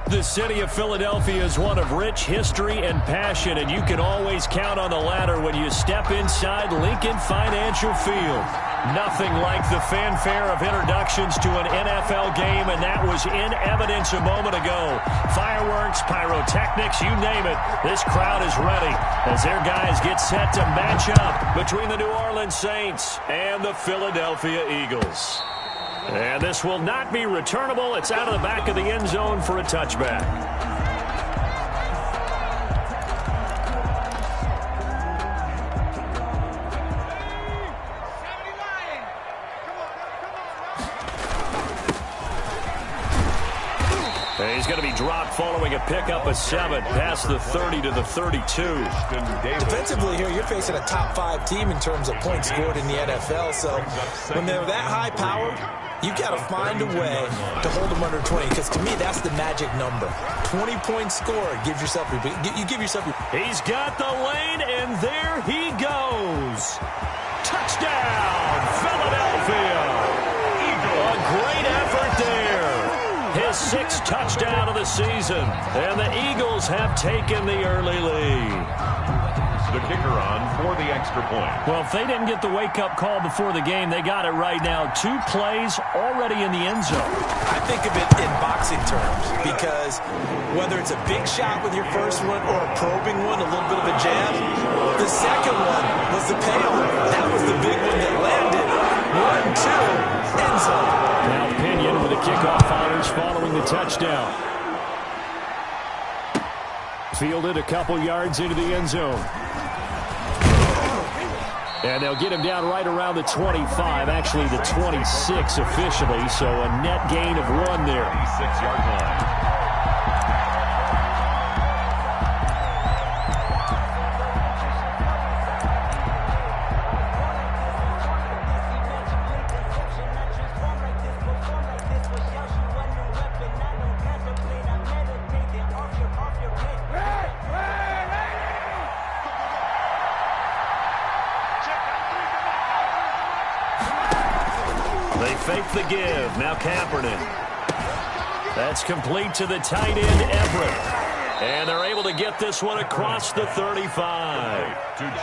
The city of Philadelphia is one of rich history and passion, and you can always count on the latter when you step inside Lincoln Financial Field. Nothing like the fanfare of introductions to an NFL game, and that was in evidence a moment ago. Fireworks, pyrotechnics, you name it. This crowd is ready as their guys get set to match up between the New Orleans Saints and the Philadelphia Eagles. And this will not be returnable. It's out of the back of the end zone for a touchback. He's going to be dropped following a pickup of 7 past the 30 to the 32. Defensively here, you're facing a top-5 team in terms of points scored in the NFL. So when they're that high-powered, you've got to find a way to hold them under 20, because to me, that's the magic number. 20 points scored. Give yourself He's got the lane, and there he goes. Touchdown, Philadelphia. A great effort there. His 6th touchdown of the season, and the Eagles have taken the early lead. The kicker on for the extra point. Well, if they didn't get the wake-up call before the game, they got it right now. 2 plays already in the end zone. I think of it in boxing terms, because whether it's a big shot with your first one or a probing one, a little bit of a jab, the second one was the payoff. That was the big one that landed. 1-2, end zone. Now Pinion with a kickoff honors following the touchdown. Fielded a couple yards into the end zone. And they'll get him down right around the 25, actually the 26 officially, so a net gain of 1 there. 26-yard line. They fake the give. Now Kaepernick. That's complete to the tight end, Everett. And they're able to get this one across the 35.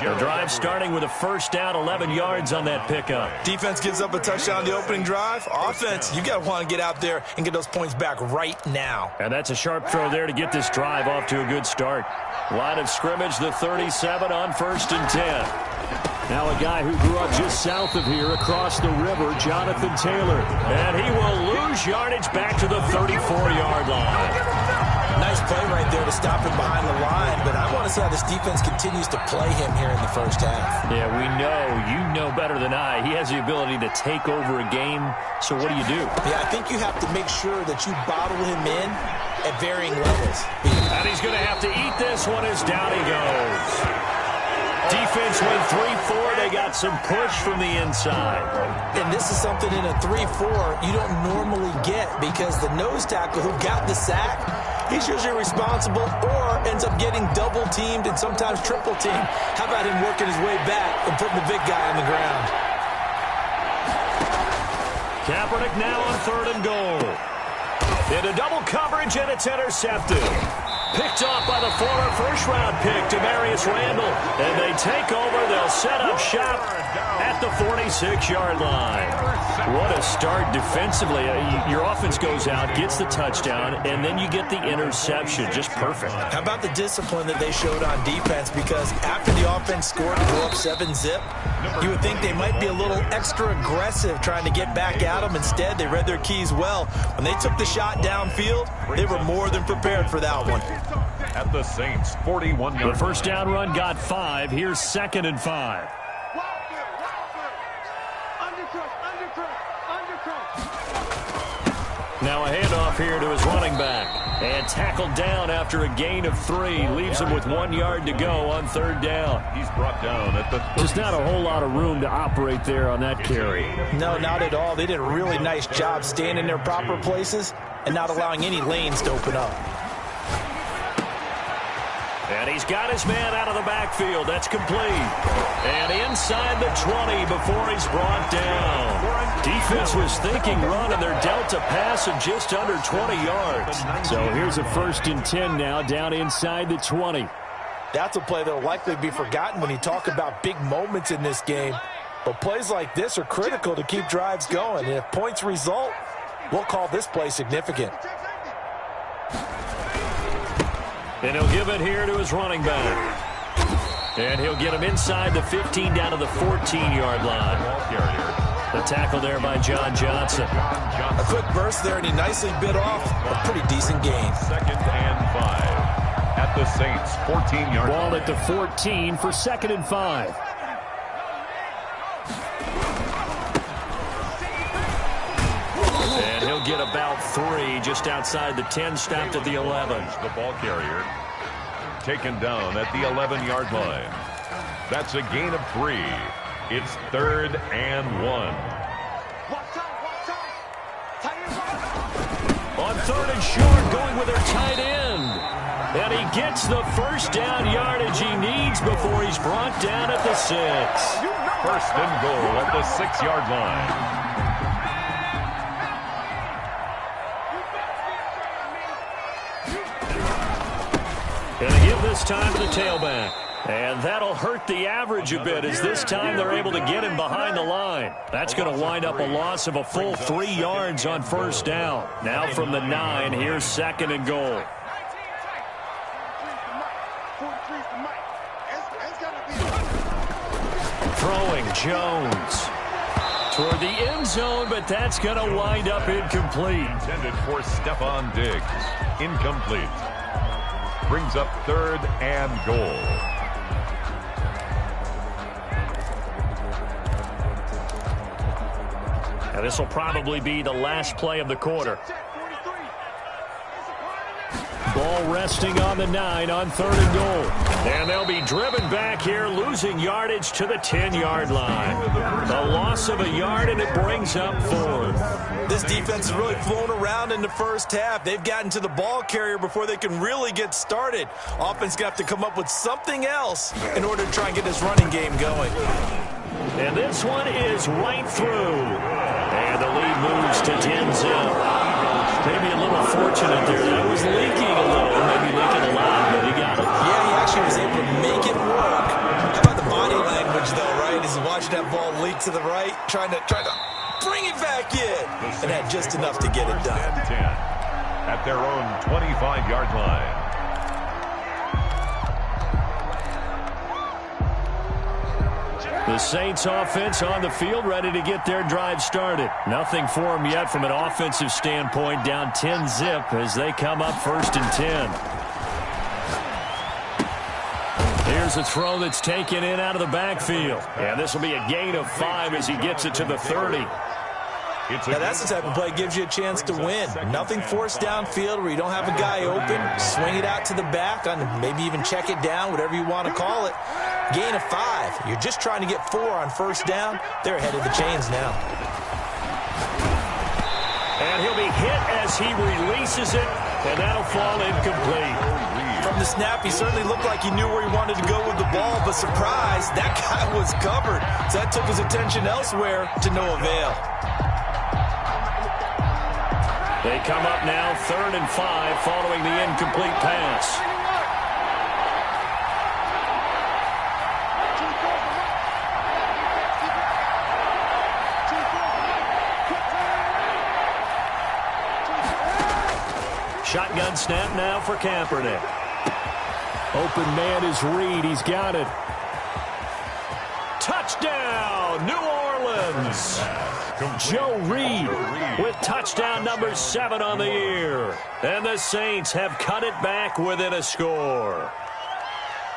The drive starting with a first down, 11 yards on that pickup. Defense gives up a touchdown on the opening drive. Offense, you got to want to get out there and get those points back right now. And that's a sharp throw there to get this drive off to a good start. Line of scrimmage, the 37 on 1st and 10. Now a guy who grew up just south of here across the river, Jonathan Taylor. And he will lose yardage back to the 34-yard line. Nice play right there to stop him behind the line, but I want to see how this defense continues to play him here in the first half. Yeah, we know. You know better than I. He has the ability to take over a game, so what do you do? Yeah, I think you have to make sure that you bottle him in at varying levels. And he's going to have to eat this one as down he goes. Defense went 3-4. They got some push from the inside. And this is something in a 3-4 you don't normally get, because the nose tackle who got the sack, he's usually responsible or ends up getting double-teamed and sometimes triple-teamed. How about him working his way back and putting the big guy on the ground? Kaepernick now on 3rd and goal. Into double coverage, and it's intercepted. Picked off by the former first-round pick, Demarius Randall. And they take over. They'll set up shop at the 46-yard line. What a start defensively. Your offense goes out, gets the touchdown, and then you get the interception. Just perfect. How about the discipline that they showed on defense? Because after the offense scored to go up 7-zip, you would think they might be a little extra aggressive trying to get back at them. Instead, they read their keys well. When they took the shot downfield, they were more than prepared for that one. At the Saints, 41-yard. The first down run got 5. Here's 2nd and 5. Now a handoff here to his running back. And tackled down after a gain of 3. Leaves him with 1 yard to go on 3rd down. He's brought down at the 37. Just not a whole lot of room to operate there on that carry. No, not at all. They did a really nice job staying in their proper places and not allowing any lanes to open up. And he's got his man out of the backfield. That's complete. And inside the 20 before he's brought down. Defense was thinking run, and they're dealt a pass of just under 20 yards. So here's a 1st and 10 now, down inside the 20. That's a play that will likely be forgotten when you talk about big moments in this game. But plays like this are critical to keep drives going. And if points result, we'll call this play significant. And he'll give it here to his running back. And he'll get him inside the 15 down to the 14-yard line. The tackle there by John Johnson. A quick burst there, and he nicely bit off a pretty decent gain. 2nd and 5 at the Saints' 14-yard line. Ball at the 14 for 2nd and 5. And he'll get about 3 just outside the 10, stopped at the 11. The ball carrier taken down at the 11-yard line. That's a gain of 3. It's 3rd and 1. On 3rd and short, going with their tight end. And he gets the first down yardage he needs before he's brought down at the 6. 1st and goal at the 6-yard line. Gonna give this time to the tailback. And that'll hurt the average a bit as this time they're able to get him behind the line. That's going to wind up a loss of a full 3 yards on 1st down. Now from the 9, here's 2nd and goal. Throwing Jones toward the end zone, but that's going to wind up incomplete. Intended for Stephon Diggs. Incomplete. Brings up 3rd and goal. Now this will probably be the last play of the quarter. Ball resting on the 9 on 3rd and goal. And they'll be driven back here, losing yardage to the 10-yard line. A loss of a yard, and it brings up 4th. This defense has really flown around in the first half. They've gotten to the ball carrier before they can really get started. Offense got to come up with something else in order to try and get this running game going. And this one is right through. And the lead moves to 10-0. Maybe a little fortunate there. That was leaking a little, maybe leaking a lot, but he got it. Yeah, he actually was able to make it work. How about the body language, though, right? As he watched that ball leak to the right, trying to bring it back in. And had just enough to get it done. 10 at their own 25-yard line. The Saints offense on the field, ready to get their drive started. Nothing for them yet from an offensive standpoint, down 10-zip as they come up 1st and 10. Here's a throw that's taken in out of the backfield. And this will be a gain of 5 as he gets it to the 30. Now that's the type of play that gives you a chance to win. Nothing forced downfield where you don't have a guy open. Swing it out to the back, on maybe even check it down, whatever you want to call it. Gain of 5. You're just trying to get 4 on 1st down. They're ahead of the chains now. And he'll be hit as he releases it, and that'll fall incomplete. From the snap, he certainly looked like he knew where he wanted to go with the ball, but surprise, that guy was covered. So that took his attention elsewhere to no avail. They come up now 3rd and 5 following the incomplete pass. Shotgun snap now for Kaepernick. Open man is Reed. He's got it. Touchdown, New Orleans. Joe Reed with touchdown number 7 on the year. And the Saints have cut it back within a score.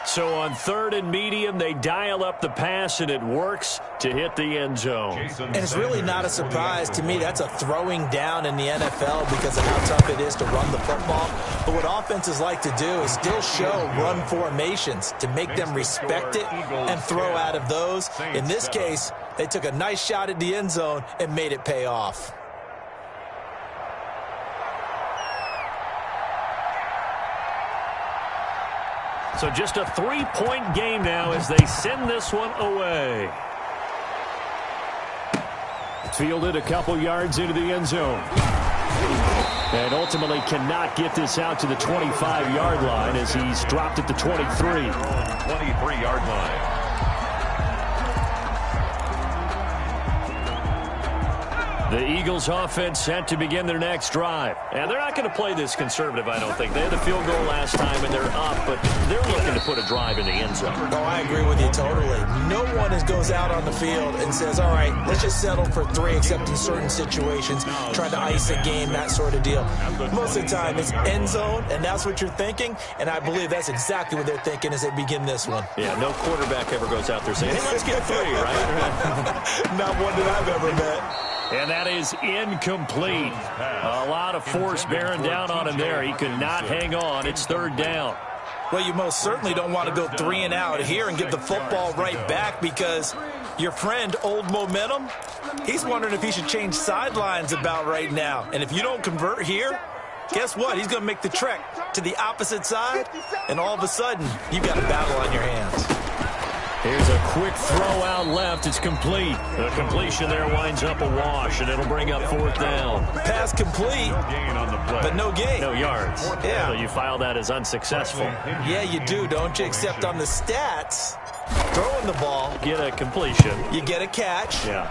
So on 3rd and medium, they dial up the pass, and it works to hit the end zone. And it's really not a surprise to me. That's a throwing down in the NFL because of how tough it is to run the football. But what offenses like to do is still show run formations to make them respect it and throw out of those. In this case, they took a nice shot at the end zone and made it pay off. So just a 3-point game now as they send this one away. Fielded a couple yards into the end zone. And ultimately cannot get this out to the 25-yard line as he's dropped at the 23. 23-yard line. The Eagles offense set to begin their next drive. And they're not going to play this conservative, I don't think. They had the field goal last time, and they're up, but they're looking to put a drive in the end zone. Oh, I agree with you totally. No one goes out on the field and says, all right, let's just settle for 3, except in certain situations, try to ice a game, that sort of deal. Most of the time, it's end zone, and that's what you're thinking, and I believe that's exactly what they're thinking as they begin this one. Yeah, no quarterback ever goes out there saying, hey, let's get 3, right? Not one that I've ever met. And that is incomplete. A lot of force bearing down on him there. He could not hang on. It's 3rd down. Well, you most certainly don't want to go 3 and out here and give the football right back because your friend, Old Momentum, he's wondering if he should change sidelines about right now. And if you don't convert here, guess what? He's going to make the trek to the opposite side, and all of a sudden, you've got a battle on your hands. Here's a quick throw out left. It's complete. The completion there winds up a wash, and it'll bring up 4th down. Pass complete, but no gain. No yards. Yeah. So you file that as unsuccessful. Yeah, you do, don't you? Except on the stats, throwing the ball. Get a completion. You get a catch. Yeah.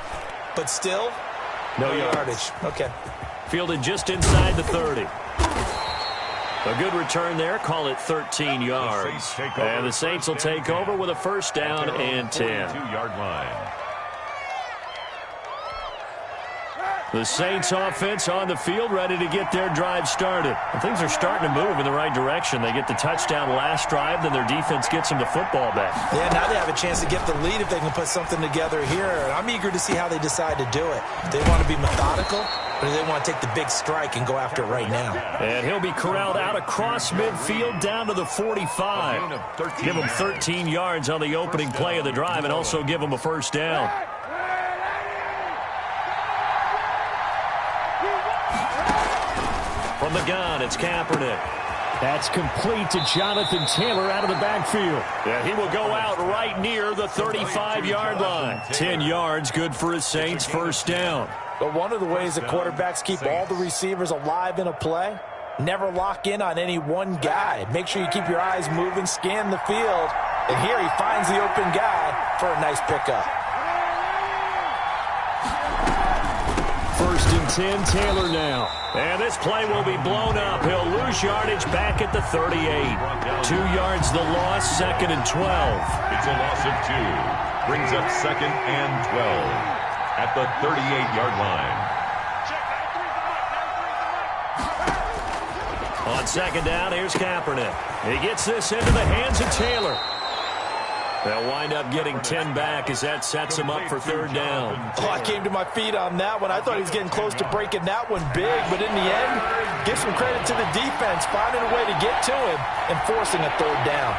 But still, no yardage. Okay. Fielded just inside the 30. A good return there. Call it 13 yards. And the Saints will take over with a 1st down and 10. 2-yard line. The Saints offense on the field, ready to get their drive started. And things are starting to move in the right direction. They get the touchdown last drive, then their defense gets them the football back. Yeah, now they have a chance to get the lead if they can put something together here. And I'm eager to see how they decide to do it. They want to be methodical, or do they want to take the big strike and go after it right now? And he'll be corralled out across midfield down to the 45. Give him 13 yards on the opening play of the drive and also give him a 1st down. From the gun, it's Kaepernick. That's complete to Jonathan Taylor out of the backfield. Yeah, he will go out right near the 35-yard line. 10 yards, good for his Saints, 1st down. But one of the ways the quarterbacks keep all the receivers alive in a play, never lock in on any one guy. Make sure you keep your eyes moving, scan the field. And here he finds the open guy for a nice pickup. 1st and 10, Taylor now. And this play will be blown up. He'll lose yardage back at the 38. 2 yards the loss, 2nd and 12. It's a loss of 2. Brings up 2nd and 12 at the 38-yard line. On 2nd down, here's Kaepernick. He gets this into the hands of Taylor. They'll wind up getting 10 back as that sets him up for 3rd down. Oh, I came to my feet on that one. I thought he was getting close to breaking that one big, but in the end, give some credit to the defense, finding a way to get to him and forcing a 3rd down.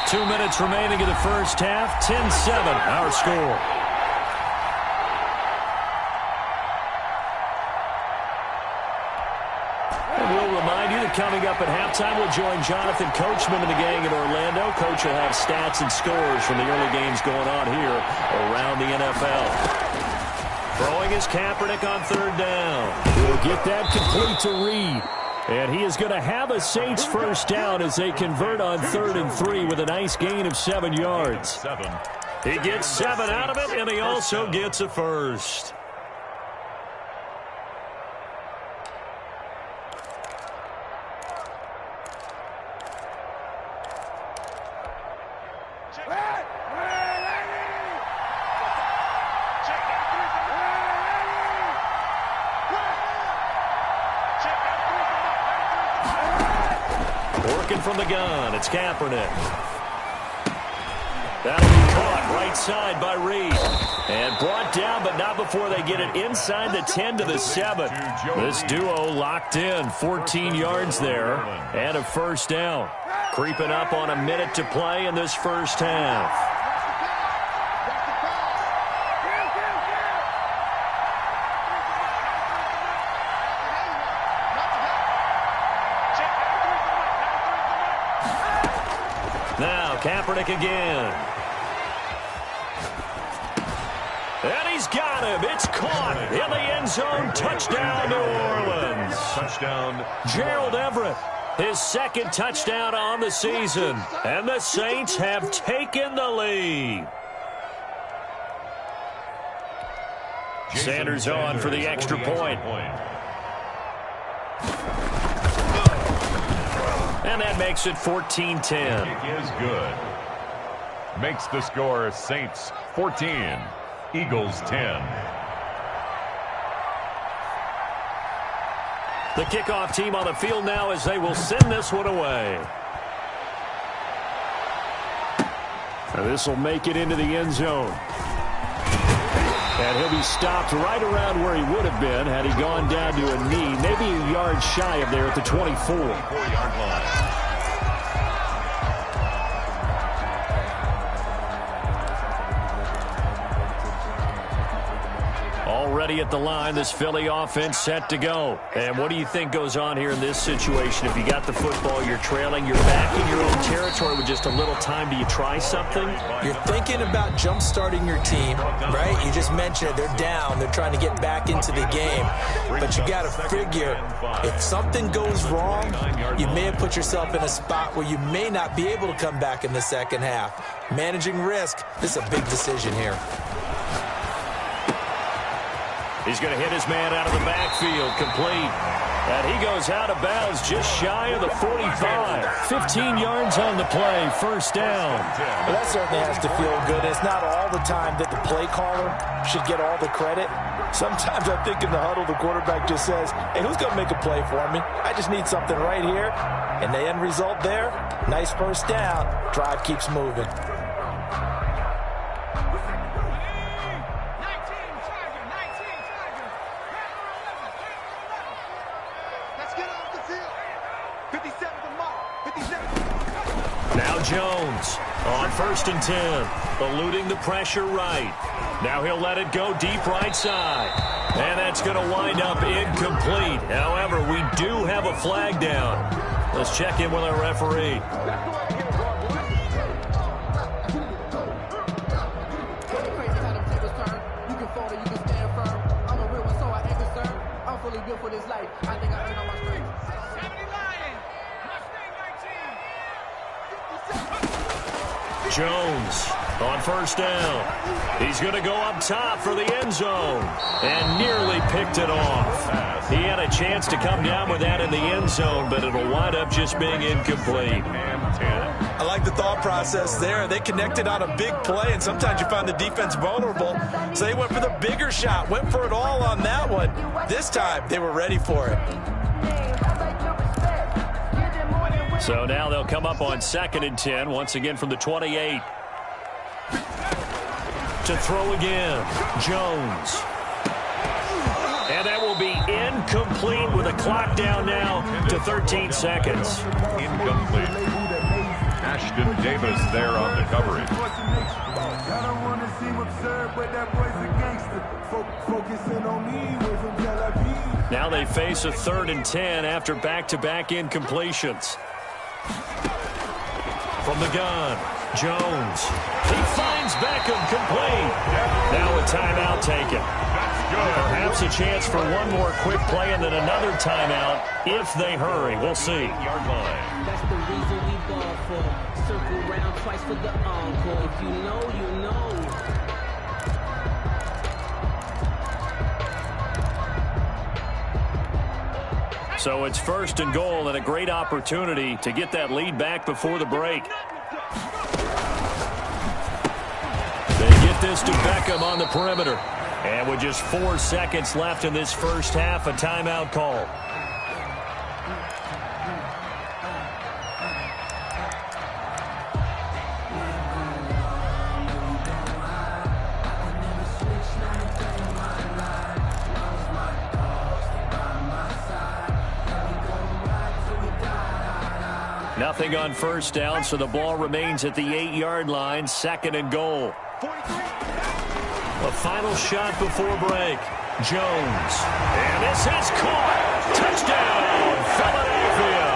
2 minutes remaining in the 1st half, 10-7, our score. Coming up at halftime, we'll join Jonathan Coachman and the gang in Orlando. Coach will have stats and scores from the early games going on here around the NFL. Throwing is Kaepernick on 3rd down. He'll get that complete to Reed. And he is going to have a Saints 1st down as they convert on 3rd and 3 with a nice gain of 7 yards. He gets 7 out of it, and he also gets a 1st. Working from the gun, it's Kaepernick. That'll be caught right side by Reed. And brought down, but not before they get it inside the 10 to the 7. This duo locked in, 14 yards there, and a 1st down. Creeping up on a minute to play in this 1st half. Now Kaepernick again. And he's got him. It's caught in the end zone. Touchdown, New Orleans. Touchdown. Gerald Everett, his second touchdown on the season. And the Saints have taken the lead. Sanders on for the extra point. And that makes it 14-10. Kick is good. Makes the score Saints 14, Eagles 10. The kickoff team on the field now as they will send this one away. This will make it into the end zone. And he'll be stopped right around where he would have been had he gone down to a knee, maybe a yard shy of there at the 24-yard line. Already at the line, this Philly offense set to go. And what do you think goes on here in this situation? If you got the football, you're trailing, you're back in your own territory with just a little time. Do you try something? You're thinking about jump-starting your team, right? You just mentioned it. They're down. They're trying to get back into the game. But you got to figure, if something goes wrong, you may have put yourself in a spot where you may not be able to come back in the second half. Managing risk, this is a big decision here. He's going to hit his man out of the backfield, complete. And he goes out of bounds just shy of the 45. 15 yards on the play, first down. Well, that certainly has to feel good. It's not all the time that the play caller should get all the credit. Sometimes I think in the huddle, the quarterback just says, hey, who's going to make a play for me? I just need something right here. And the end result there, nice first down. Drive keeps moving. Now Jones on 1st and 10, eluding the pressure right. Now he'll let it go deep right side. And that's going to wind up incomplete. However, we do have a flag down. Let's check in with our referee. Jones on 1st down. He's going to go up top for the end zone and nearly picked it off. He had a chance to come down with that in the end zone, but it'll wind up just being incomplete. I like the thought process there. They connected on a big play, and sometimes you find the defense vulnerable. So they went for the bigger shot, went for it all on that one. This time, they were ready for it. So now they'll come up on 2nd and 10, once again from the 28. To throw again, Jones. And that will be incomplete with a clock down now to 13 seconds. Incomplete. Ashton Davis there on the coverage. Now they face a 3rd and 10 after back-to-back incompletions. From the gun, Jones. He finds Beckham complete. Now a timeout taken. Perhaps a chance for one more quick play and then another timeout if they hurry. We'll see. Yard line. That's the reason we ball for. Circle round twice for the encore. If you know, you know. So it's 1st and goal and a great opportunity to get that lead back before the break. They get this to Beckham on the perimeter. And with just 4 seconds left in this first half, a timeout call. Nothing on 1st down, so the ball remains at the 8-yard line, 2nd and goal. A final shot before break. Jones. And this is caught. Touchdown, Philadelphia.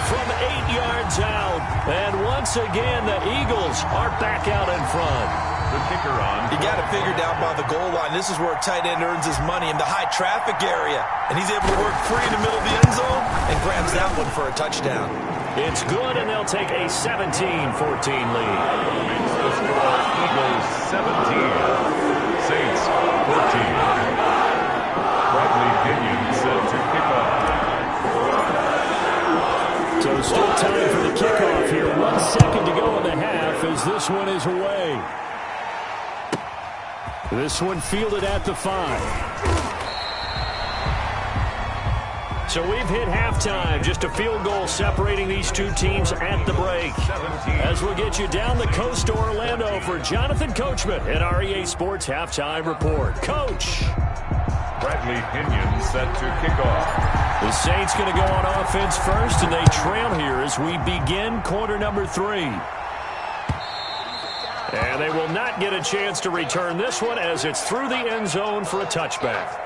From 8 yards out, And once again, the Eagles are back out in front. The kicker on. You got to figure down by the goal line. This is where a tight end earns his money in the high traffic area. And he's able to work free in the middle of the end zone and grabs that one for a touchdown. It's good, and they'll take a 17-14 lead. Makes the score Eagles 17, Saints 14. Bradley Pinion set to kick off. So still time for the kickoff here. 1 second to go in the half as this one is away. This one fielded at the 5. So we've hit halftime. Just a field goal separating these two teams at the break. As we'll get you down the coast to Orlando for Jonathan Coachman at our EA Sports Halftime Report. Coach. Bradley Pinion set to kick off. The Saints going to go on offense first, and they trail here as we begin quarter number 3. And they will not get a chance to return this one as it's through the end zone for a touchback.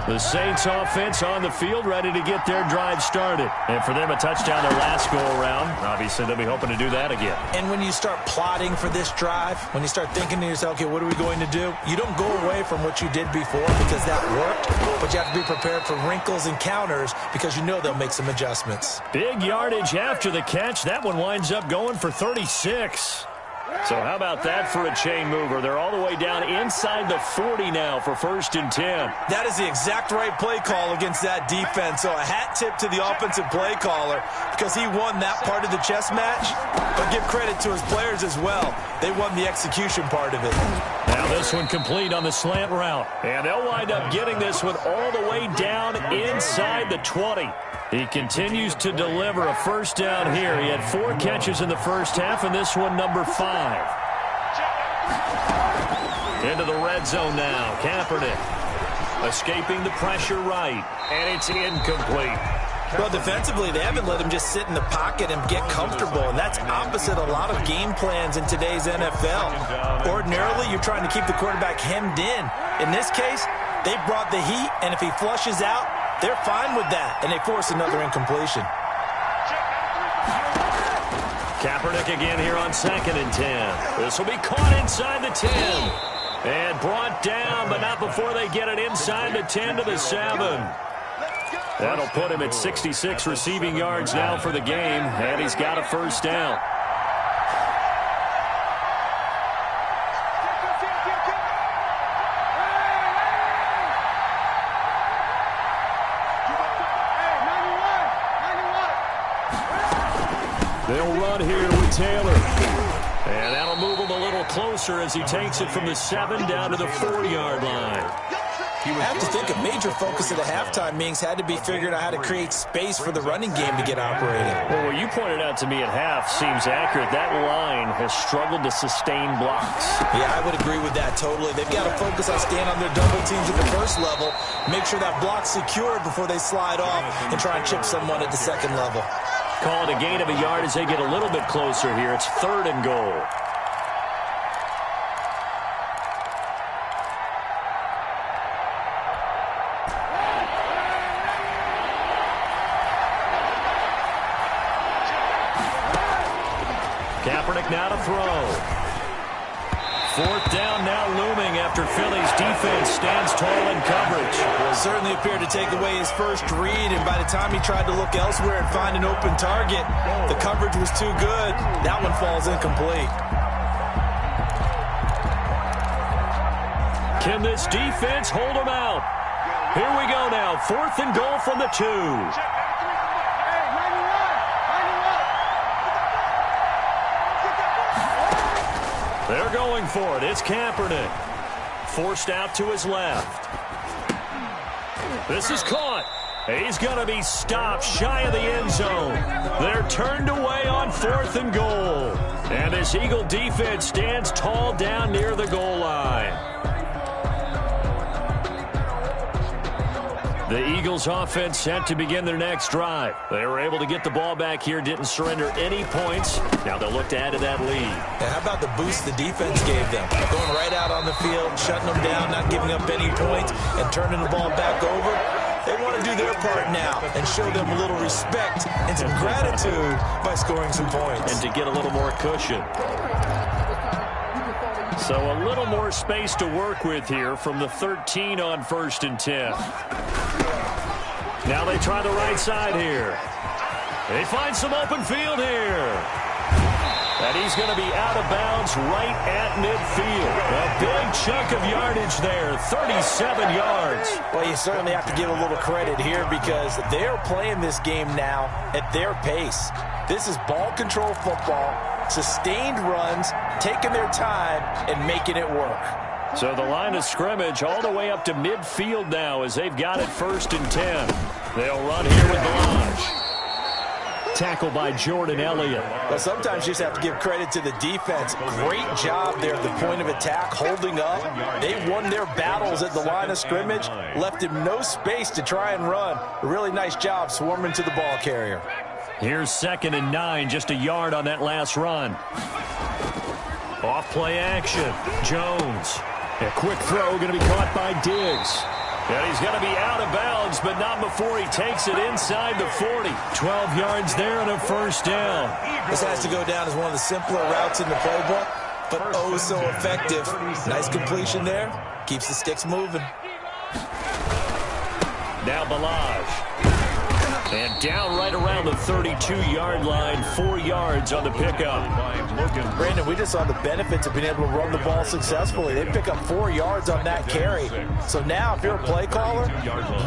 The Saints offense on the field ready to get their drive started. And for them, a touchdown their last go-around. Obviously, they'll be hoping to do that again. And when you start plotting for this drive, when you start thinking to yourself, okay, what are we going to do? You don't go away from what you did before because that worked, but you have to be prepared for wrinkles and counters because you know they'll make some adjustments. Big yardage after the catch. That one winds up going for 36. So how about that for a chain mover? They're all the way down inside the 40 now for 1st and 10. That is the exact right play call against that defense. So a hat tip to the offensive play caller because he won that part of the chess match. But give credit to his players as well. They won the execution part of it. Now this one complete on the slant route. And they'll wind up getting this one all the way down inside the 20. He continues to deliver a first down here. He had 4 catches in the first half, and this one number 5. Into the red zone now. Kaepernick escaping the pressure right, and it's incomplete. Well, defensively, they haven't let him just sit in the pocket and get comfortable, and that's opposite a lot of game plans in today's NFL. Ordinarily, you're trying to keep the quarterback hemmed in. In this case, they brought the heat, and if he flushes out, they're fine with that, and they force another incompletion. Kaepernick again here on 2nd and 10. This will be caught inside the 10. And brought down, but not before they get it inside the 10 to the 7. That'll put him at 66 receiving yards now for the game, and he's got a first down. They'll run here with Taylor. And that'll move him a little closer as he takes it from the 7 down to the 4-yard line. I have to think a major focus of the halftime meetings had to be figuring out how to create space for the running game to get operating. Well, what you pointed out to me at half seems accurate. That line has struggled to sustain blocks. Yeah, I would agree with that totally. They've got to focus on staying on their double teams at the first level, make sure that block's secured before they slide off and try and chip someone at the second level. Call it a gain of a yard as they get a little bit closer here. It's 3rd and goal. Kaepernick now to throw. 4th down now looming after Philly's defense stands tall in coverage. Well, certainly appeared to take away his first read, and by the time he tried to look elsewhere and find an open target, the coverage was too good. That one falls incomplete. Can this defense hold him out? Here we go now. 4th and goal from the 2. They're going for it. It's Kaepernick. Forced out to his left. This is caught. He's going to be stopped shy of the end zone. They're turned away on 4th and goal. And this Eagle defense stands tall down near the goal line. The Eagles offense set to begin their next drive. They were able to get the ball back here, didn't surrender any points. Now they'll look to add to that lead. And how about the boost the defense gave them? Going right out on the field, shutting them down, not giving up any points, and turning the ball back over. They want to do their part now and show them a little respect and some gratitude by scoring some points. And to get a little more cushion. So a little more space to work with here from the 13 on 1st and 10. Now they try the right side here. They find some open field here. And he's going to be out of bounds right at midfield. A big chunk of yardage there, 37 yards. Well, you certainly have to give a little credit here because they're playing this game now at their pace. This is ball control football, sustained runs, taking their time, and making it work. So the line of scrimmage all the way up to midfield now as they've got it 1st and 10. They'll run here with Balaj. Tackle by Jordan Elliott. Well, sometimes you just have to give credit to the defense. Great job there at the point of attack, holding up. They won their battles at the line of scrimmage, left him no space to try and run. A really nice job swarming to the ball carrier. Here's 2nd and 9, just a yard on that last run. Off play action. Jones. A quick throw going to be caught by Diggs. And he's going to be out of bounds, but not before he takes it inside the 40. 12 yards there and a 1st down. This has to go down as one of the simpler routes in the playbook, but oh so effective. Nice completion there. Keeps the sticks moving. Now Balaj. And down right around the 32-yard line, 4 yards on the pickup. Brandon, we just saw the benefits of being able to run the ball successfully. They pick up 4 yards on that carry. So now if you're a play caller,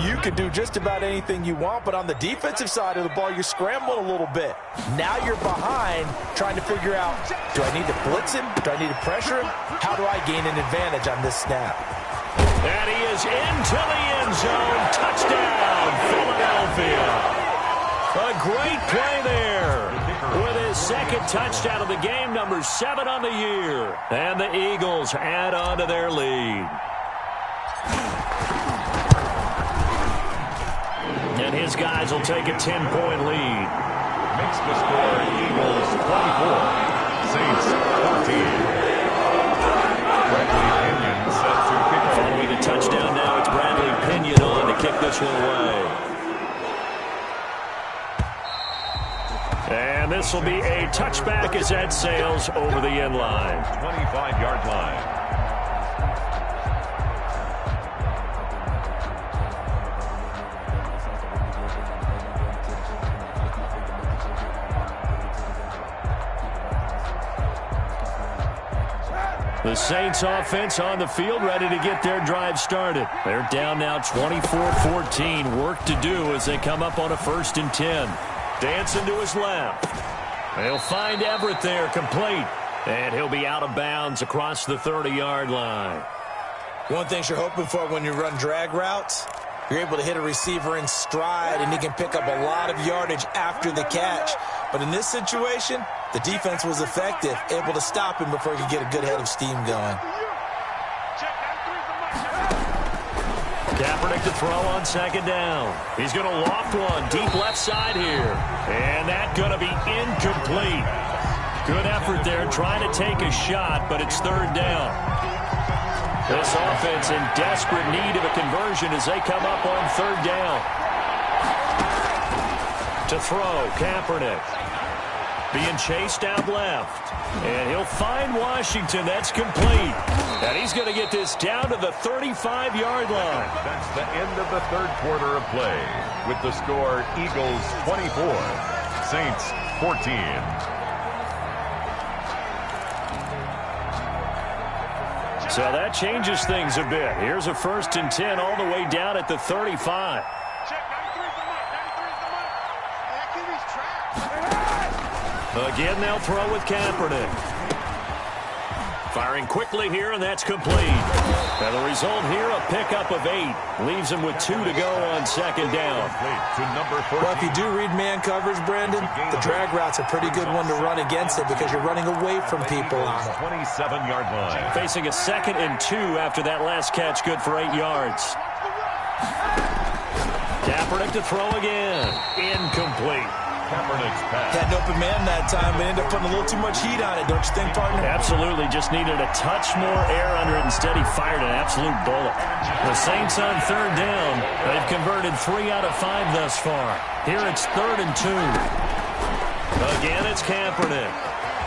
you can do just about anything you want. But on the defensive side of the ball, you're scrambling a little bit. Now you're behind trying to figure out, do I need to blitz him? Do I need to pressure him? How do I gain an advantage on this snap? And he is into the end zone. Touchdown, Philadelphia. A great play there with his 2nd touchdown of the game, number 7 on the year. And the Eagles add on to their lead. And his guys will take a 10-point lead. Makes the score Eagles 24, Saints 14. Bradley Pinion set to kick off. Following the touchdown now, it's Bradley Pinion on to kick this one away. And this will be a touchback as that sails over the end line. 25-yard line. The Saints offense on the field, ready to get their drive started. They're down now 24-14. Work to do as they come up on a 1st and 10. Dancing to his left. He'll find Everett there, complete. And he'll be out of bounds across the 30-yard line. One thing you're hoping for when you run drag routes, you're able to hit a receiver in stride, and he can pick up a lot of yardage after the catch. But in this situation, the defense was effective, able to stop him before he could get a good head of steam going. Kaepernick to throw on 2nd down. He's going to loft one deep left side here. And that's going to be incomplete. Good effort there trying to take a shot, but it's 3rd down. This offense in desperate need of a conversion as they come up on 3rd down. To throw, Kaepernick. Being chased out left. And he'll find Washington. That's complete. And he's going to get this down to the 35-yard line. That's the end of the 3rd quarter of play. With the score, Eagles 24, Saints 14. So that changes things a bit. Here's a 1st and 10 all the way down at the 35. Again, they'll throw with Kaepernick. Firing quickly here, and that's complete. And the result here, a pickup of 8. Leaves him with 2 to go on 2nd down. Well, if you do read man coverage, Brandon, the drag route's a pretty good one to run against it because you're running away from people on it. 27-yard line. Facing a 2nd and 2 after that last catch, good for 8 yards. Kaepernick to throw again. Incomplete. Kaepernick's pass. Had an open man that time, but ended up putting a little too much heat on it, don't you think, partner? Absolutely. Just needed a touch more air under it. Instead, he fired an absolute bullet. The Saints on third down. They've converted 3 out of 5 thus far. Here it's 3rd and 2. Again, it's Kaepernick.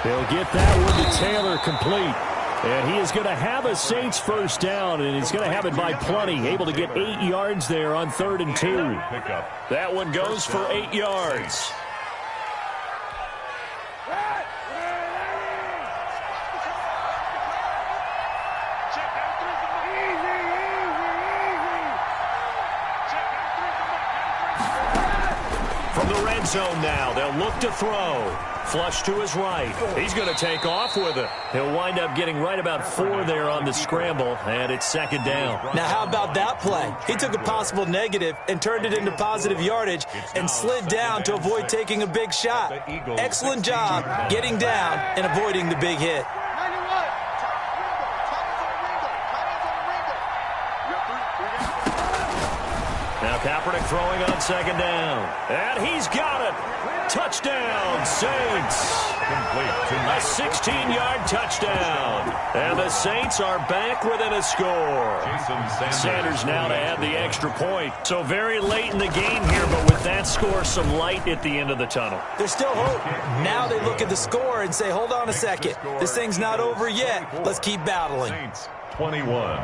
They'll get that one to Taylor complete. And he is going to have a Saints first down, and he's going to have it by plenty. Able to get 8 yards there on 3rd and 2. That one goes for 8 yards. From the red zone now, they'll look to throw. Flush to his right. He's going to take off with it. He'll wind up getting right about 4 there on the scramble, and it's 2nd down. Now, how about that play? He took a possible negative and turned it into positive yardage and slid down to avoid taking a big shot. Excellent job getting down and avoiding the big hit. Now Kaepernick throwing on 2nd down. And he's got it. Touchdown, Saints. A 16-yard touchdown. And the Saints are back within a score. Sanders now to add the extra point. So very late in the game here, but with that score, some light at the end of the tunnel. There's still hope. Now they look at the score and say, hold on a second. This thing's not over yet. Let's keep battling. Saints 21.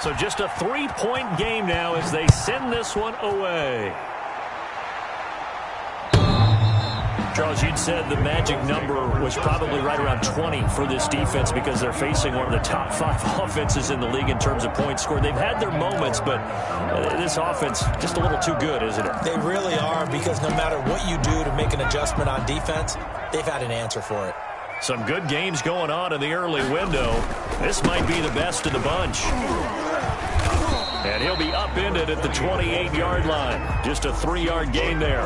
So just a 3-point game now as they send this one away. Charles, you'd said the magic number was probably right around 20 for this defense because they're facing one of the top 5 offenses in the league in terms of points scored. They've had their moments, but this offense just a little too good, isn't it? They really are, because no matter what you do to make an adjustment on defense, they've had an answer for it. Some good games going on in the early window. This might be the best of the bunch. And he'll be upended at the 28-yard line. Just a 3-yard gain there.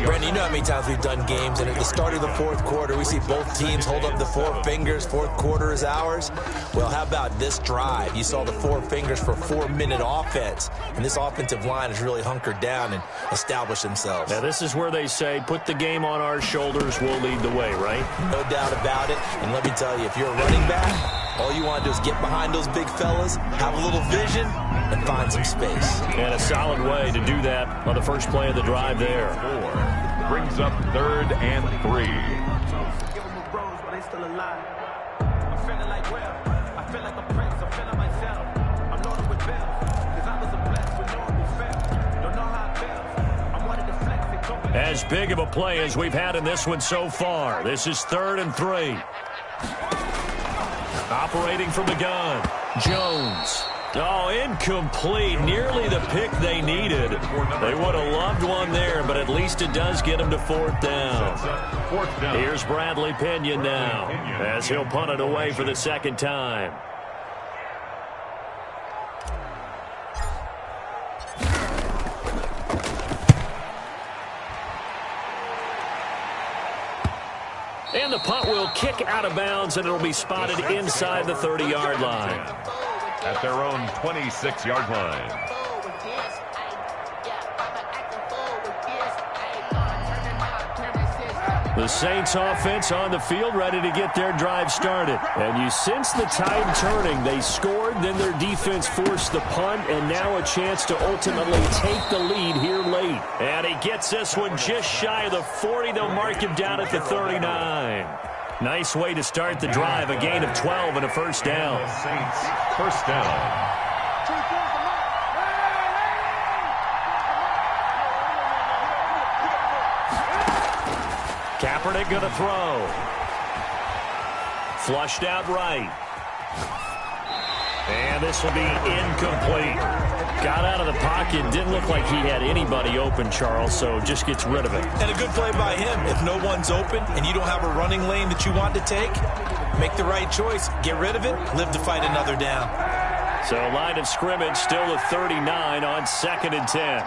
Brandon, you know how many times we've done games, and at the start of the 4th quarter, we see both teams hold up the 4 fingers. 4th quarter is ours. Well, how about this drive? You saw the 4 fingers for 4-minute offense, and this offensive line has really hunkered down and established themselves. Now, this is where they say, put the game on our shoulders, we'll lead the way, right? No doubt about it. And let me tell you, if you're a running back, all you want to do is get behind those big fellas, have a little vision, and find some space. And a solid way to do that on the first play of the drive there. 4 brings up 3rd and 3. Give them a rose, but they still alive. I'm feeling like I feel like a prince. I'm feeling myself. I'm loaded with bells, because I was a blessed with normal felt. Don't know how it feels. I'm one of the flex and go. As big of a play as we've had in this one so far. This is 3rd and 3. Operating from the gun, Jones. Oh, incomplete. Nearly the pick they needed. They would have loved one there, but at least it does get them to 4th down. Here's Bradley Pinion now, as he'll punt it away for the 2nd time. And the punt will kick out of bounds, and it'll be spotted inside the 30-yard line. At their own 26-yard line. The Saints offense on the field, ready to get their drive started. And you sense the tide turning. They scored, then their defense forced the punt, and now a chance to ultimately take the lead here late. And he gets this one just shy of the 40. They'll mark him down at the 39. Nice way to start the drive, a gain of 12 and a first down. Saints first down. Kaepernick going to throw. Flushed out right. And this will be incomplete. Got out of the pocket. Didn't look like he had anybody open, Charles, so just gets rid of it. And a good play by him. If no one's open and you don't have a running lane that you want to take, make the right choice. Get rid of it. Live to fight another down. So line of scrimmage still at 39 on 2nd and 10.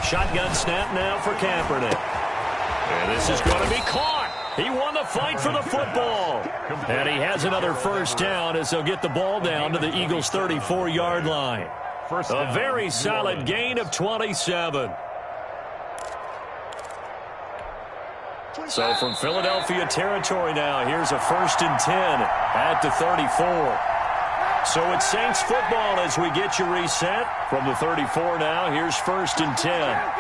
Shotgun snap now for Kaepernick. And this is going to be caught. He won the fight for the football. And he has another first down as they'll get the ball down to the Eagles' 34-yard line. A very solid gain of 27. So from Philadelphia territory now, here's a 1st and 10 at the 34. So it's Saints football as we get you reset. From the 34 now, here's 1st and 10.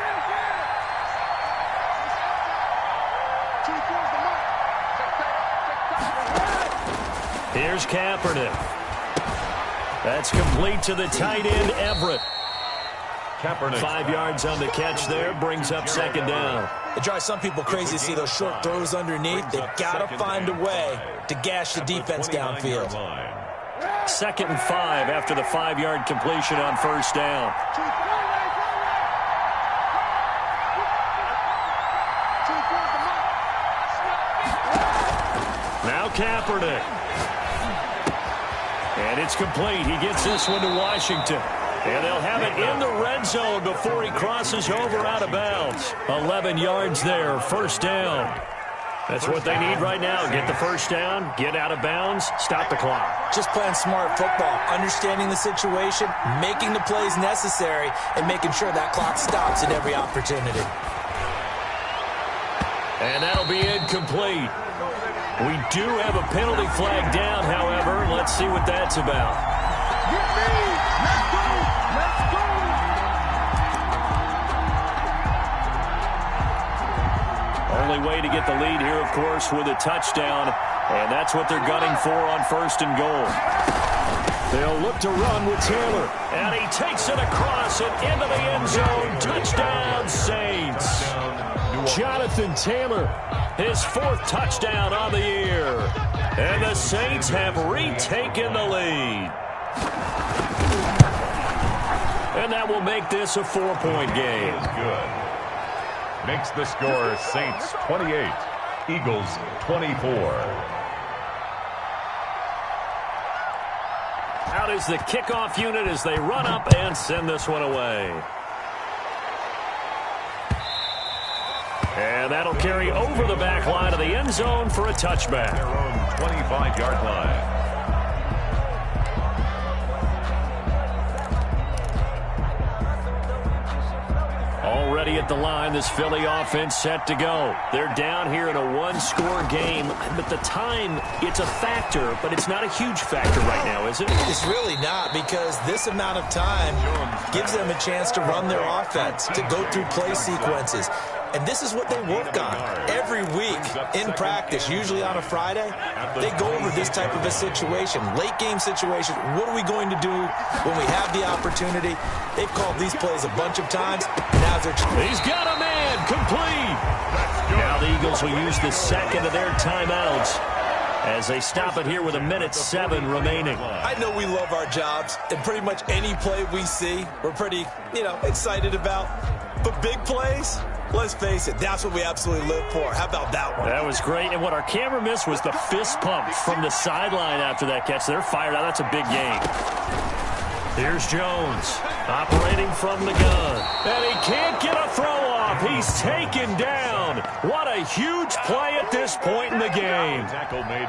Here's Kaepernick. That's complete to the tight end, Everett. Kaepernick. 5 yards on the catch there, brings up 2nd down. It drives some people crazy to see those short throws underneath. They've got to find a way to gash the defense downfield. 2nd and 5 after the 5-yard completion on 1st down. Now Kaepernick. And it's complete. He gets this one to Washington. And they'll have it in the red zone before he crosses over out of bounds. 11 yards there, 1st down. That's what they need right now. Get the 1st down, get out of bounds, stop the clock. Just playing smart football, understanding the situation, making the plays necessary, and making sure that clock stops at every opportunity. And that'll be incomplete. We do have a penalty flag down, however. Let's see what that's about. Only way to get the lead here, of course, with a touchdown, and that's what they're gunning for on 1st and goal. They'll look to run with Taylor, and he takes it across and into the end zone. Touchdown, Saints. Jonathan Taylor, his 4th touchdown on the year. And the Saints have retaken the lead. And that will make this a 4-point game. Good. Makes the score Saints 28, Eagles 24. Out is the kickoff unit as they run up and send this one away. And that'll carry over the back line of the end zone for a touchback. Their own 25-yard line. Already at the line, this Philly offense set to go. They're down here in a 1-score game, but the time, it's a factor, but it's not a huge factor right now, is it? It's really not, because this amount of time gives them a chance to run their offense, to go through play sequences. And this is what they work on every week in practice, usually on a Friday. They go over this type of a situation, late game situation. What are we going to do when we have the opportunity? They've called these plays a bunch of times. Now's their chance. He's got a man, complete. Now the Eagles will use the 2nd of their timeouts as they stop it here with 1:07 remaining. I know we love our jobs, and pretty much any play we see, we're pretty, excited about. But big plays, let's face it, that's what we absolutely live for. How about that one? That was great. And what our camera missed was the fist pump from the sideline after that catch. They're fired out. That's a big game. Here's Jones operating from the gun. And he can't get a throw off. He's taken down. What a huge play at this point in the game.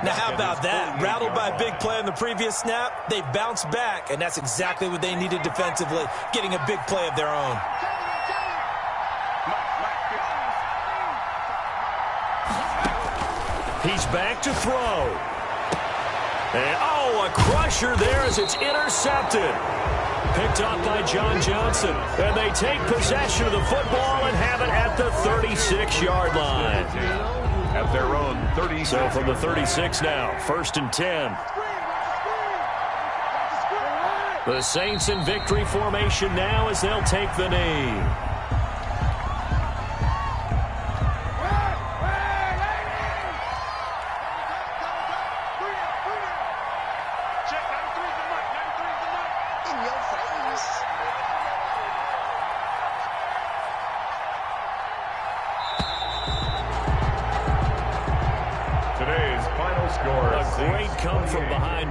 Now, how about that? Rattled by a big play on the previous snap, they bounced back, and that's exactly what they needed defensively, getting a big play of their own. He's back to throw. And, a crusher there as it's intercepted. Picked up by John Johnson. And they take possession of the football and have it at the 36-yard line. At their own 36. So from the 36 now, 1st and 10. The Saints in victory formation now as they'll take the knee.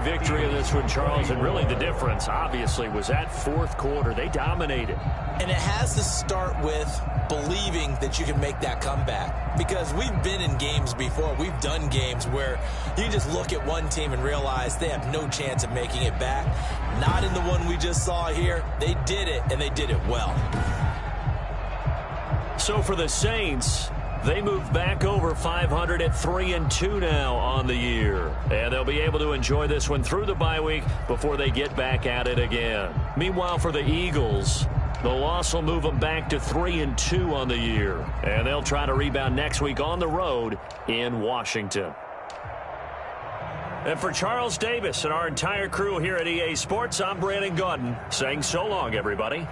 Victory of this one, Charles, and really the difference, obviously, was that 4th quarter. They dominated. And it has to start with believing that you can make that comeback. Because we've been in games before. We've done games where you just look at one team and realize they have no chance of making it back. Not in the one we just saw here. They did it, and they did it well. So for the Saints, they move back over 500 at 3-2 now on the year. And they'll be able to enjoy this one through the bye week before they get back at it again. Meanwhile, for the Eagles, the loss will move them back to 3-2 on the year. And they'll try to rebound next week on the road in Washington. And for Charles Davis and our entire crew here at EA Sports, I'm Brandon Gaudin saying so long, everybody.